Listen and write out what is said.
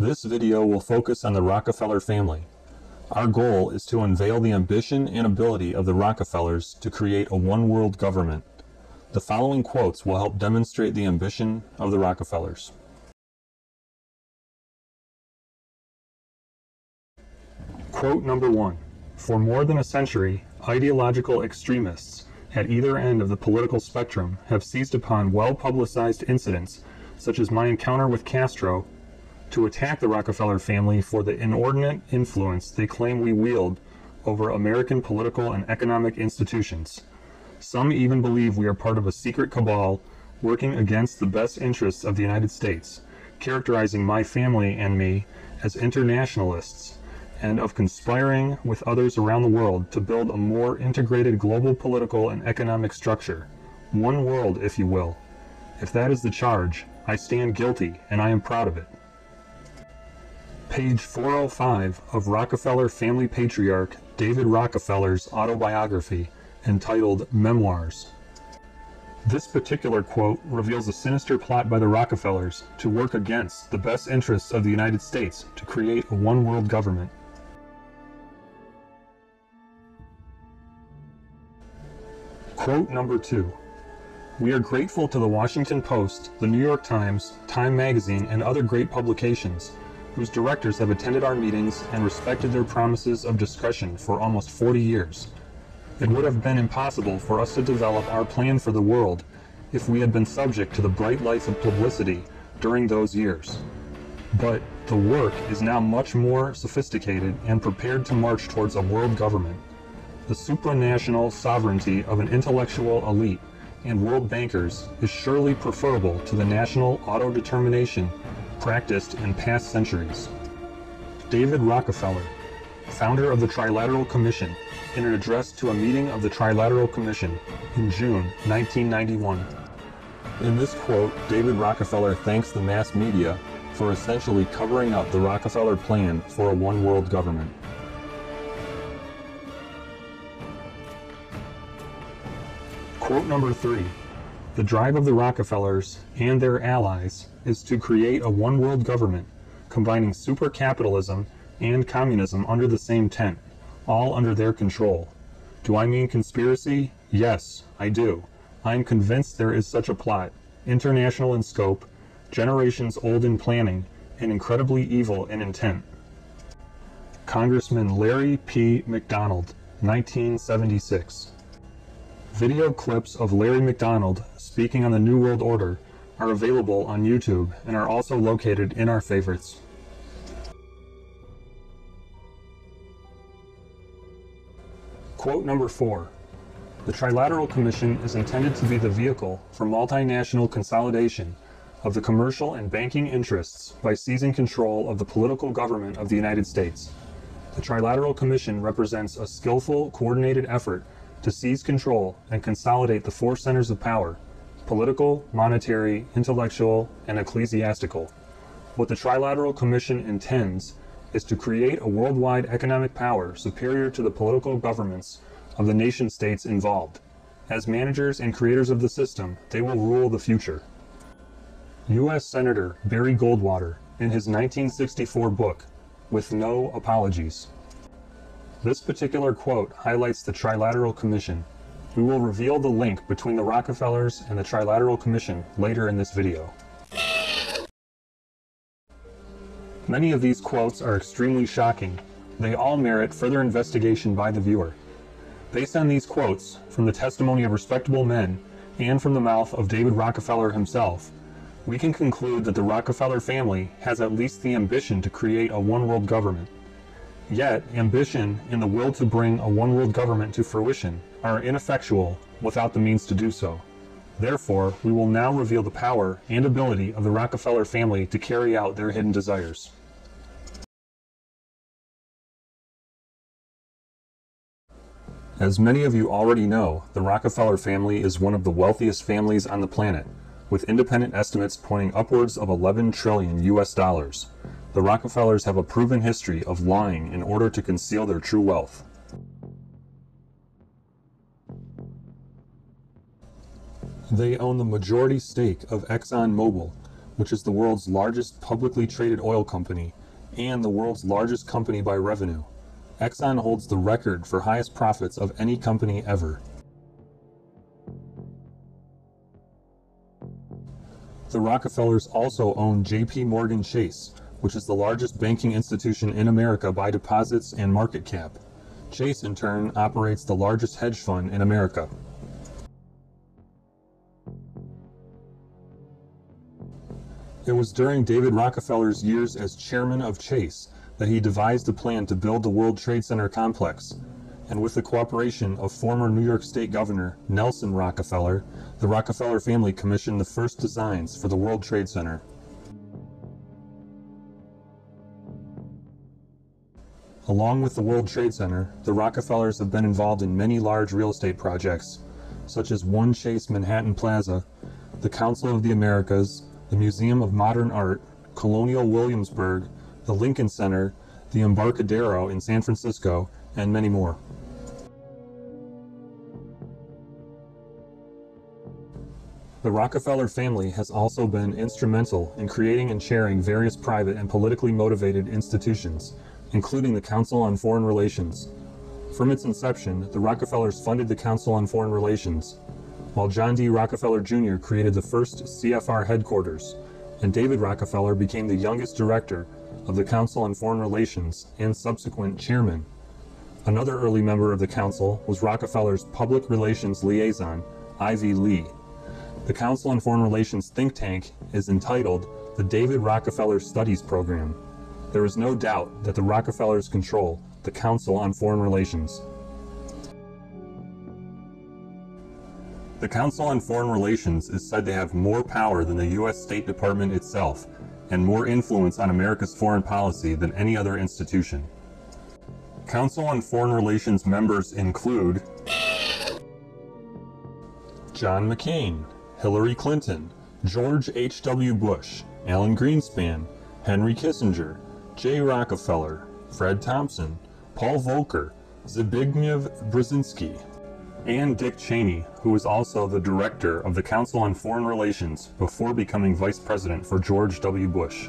This video will focus on the Rockefeller family. Our goal is to unveil the ambition and ability of the Rockefellers to create a one-world government. The following quotes will help demonstrate the ambition of the Rockefellers. Quote number 1. For more than a century, ideological extremists at either end of the political spectrum have seized upon well-publicized incidents, such as my encounter with Castro, to attack the Rockefeller family for the inordinate influence they claim we wield over American political and economic institutions. Some even believe we are part of a secret cabal working against the best interests of the United States, characterizing my family and me as internationalists, and of conspiring with others around the world to build a more integrated global political and economic structure. One world, if you will. If that is the charge, I stand guilty, and I am proud of it. Page 405 of Rockefeller family patriarch David Rockefeller's autobiography, entitled Memoirs. This particular quote reveals a sinister plot by the Rockefellers to work against the best interests of the United States to create a one-world government. Quote number 2. We are grateful to the Washington Post, the New York Times, Time Magazine, and other great publications, whose directors have attended our meetings and respected their promises of discretion for almost 40 years. It would have been impossible for us to develop our plan for the world if we had been subject to the bright lights of publicity during those years. But the work is now much more sophisticated and prepared to march towards a world government. The supranational sovereignty of an intellectual elite and world bankers is surely preferable to the national autodetermination practiced in past centuries. David Rockefeller, founder of the Trilateral Commission, in an address to a meeting of the Trilateral Commission in June 1991. In this quote, David Rockefeller thanks the mass media for essentially covering up the Rockefeller plan for a one-world government. Quote number 3. The drive of the Rockefellers and their allies is to create a one-world government, combining super-capitalism and communism under the same tent, all under their control. Do I mean conspiracy? Yes, I do. I am convinced there is such a plot, international in scope, generations old in planning, and incredibly evil in intent. Congressman Larry P. McDonald, 1976. Video clips of Larry McDonald speaking on the New World Order are available on YouTube and are also located in our favorites. Quote number 4. The Trilateral Commission is intended to be the vehicle for multinational consolidation of the commercial and banking interests by seizing control of the political government of the United States. The Trilateral Commission represents a skillful, coordinated effort to seize control and consolidate the four centers of power: political, monetary, intellectual, and ecclesiastical. What the Trilateral Commission intends is to create a worldwide economic power superior to the political governments of the nation-states involved. As managers and creators of the system, they will rule the future. U.S. Senator Barry Goldwater, in his 1964 book, With No Apologies. This particular quote highlights the Trilateral Commission. We will reveal the link between the Rockefellers and the Trilateral Commission later in this video. Many of these quotes are extremely shocking. They all merit further investigation by the viewer. Based on these quotes, from the testimony of respectable men, and from the mouth of David Rockefeller himself, we can conclude that the Rockefeller family has at least the ambition to create a one-world government. Yet, ambition and the will to bring a one-world government to fruition are ineffectual without the means to do so. Therefore, we will now reveal the power and ability of the Rockefeller family to carry out their hidden desires. As many of you already know, the Rockefeller family is one of the wealthiest families on the planet, with independent estimates pointing upwards of 11 trillion US dollars. The Rockefellers have a proven history of lying in order to conceal their true wealth. They own the majority stake of ExxonMobil, which is the world's largest publicly traded oil company and the world's largest company by revenue. Exxon holds the record for highest profits of any company ever. The Rockefellers also own J.P. Morgan Chase, which is the largest banking institution in America by deposits and market cap. Chase, in turn, operates the largest hedge fund in America. It was during David Rockefeller's years as chairman of Chase that he devised a plan to build the World Trade Center complex, and with the cooperation of former New York State Governor Nelson Rockefeller, the Rockefeller family commissioned the first designs for the World Trade Center. Along with the World Trade Center, the Rockefellers have been involved in many large real estate projects, such as One Chase Manhattan Plaza, the Council of the Americas, the Museum of Modern Art, Colonial Williamsburg, the Lincoln Center, the Embarcadero in San Francisco, and many more. The Rockefeller family has also been instrumental in creating and chairing various private and politically motivated institutions, including the Council on Foreign Relations. From its inception, the Rockefellers funded the Council on Foreign Relations, while John D. Rockefeller Jr. created the first CFR headquarters, and David Rockefeller became the youngest director of the Council on Foreign Relations and subsequent chairman. Another early member of the council was Rockefeller's public relations liaison, Ivy Lee. The Council on Foreign Relations think tank is entitled the David Rockefeller Studies Program. There is no doubt that the Rockefellers control the Council on Foreign Relations. The Council on Foreign Relations is said to have more power than the U.S. State Department itself, and more influence on America's foreign policy than any other institution. Council on Foreign Relations members include John McCain, Hillary Clinton, George H.W. Bush, Alan Greenspan, Henry Kissinger, Jay Rockefeller, Fred Thompson, Paul Volcker, Zbigniew Brzezinski, and Dick Cheney, who was also the director of the Council on Foreign Relations before becoming vice president for George W. Bush.